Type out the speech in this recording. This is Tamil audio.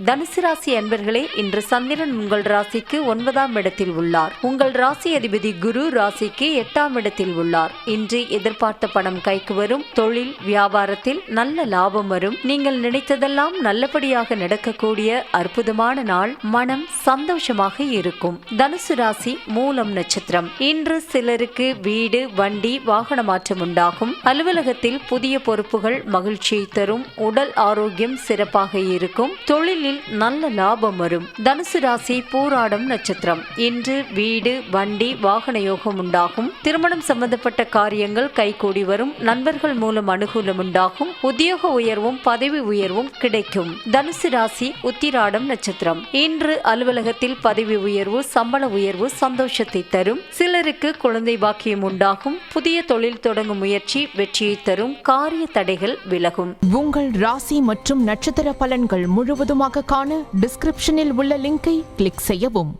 தனுசு ராசி அன்பர்களே, இன்று சந்திரன் உங்கள் ராசிக்கு 9ஆம் இடத்தில் உள்ளார். உங்கள் ராசி அதிபதி குரு ராசிக்கு 8ஆம் இடத்தில் உள்ளார். இன்று எதிர்பார்த்த பணம் கைக்கு வரும். தொழில் வியாபாரத்தில் நல்ல லாபம் வரும். நீங்கள் நினைத்ததெல்லாம் நல்லபடியாக நடக்கக்கூடிய அற்புதமான நாள். மனம் சந்தோஷமாக இருக்கும். தனுசு ராசி மூலம் நட்சத்திரம். இன்று சிலருக்கு வீடு, வண்டி, வாகன மாற்றம் உண்டாகும். அலுவலகத்தில் புதிய பொறுப்புகள் மகிழ்ச்சியை தரும். உடல் ஆரோக்கியம் சிறப்பாக இருக்கும். தொழிலில் நல்ல லாபம் வரும். தனுசு ராசி பூராடம் நட்சத்திரம். இன்று வீடு, வண்டி, வாகன யோகம் உண்டாகும். திருமணம் சம்பந்தப்பட்ட காரியங்கள் கைகூடி வரும். நண்பர்கள் மூலம் அனுகூலம் உண்டாகும். உத்தியோக உயர்வும் பதவி உயர்வும் கிடைக்கும். தனுசு ராசி உத்திராடம் நட்சத்திரம். இன்று அலுவலகத்தில் பதவி உயர்வு, சம்பள உயர்வு சந்தோஷத்தை தரும். சிலருக்கு குழந்தை பாக்கியம் உண்டாகும். புதிய தொழில் தொடங்கும் முயற்சி வெற்றியை தரும். காரிய தடைகள் விலகும். உங்கள் ராசி மற்றும் நட்சத்திர பலன்கள் முழுவதுமாக காண டிஸ்கிரிப்ஷனில் உள்ள லிங்கை கிளிக் செய்யவும்.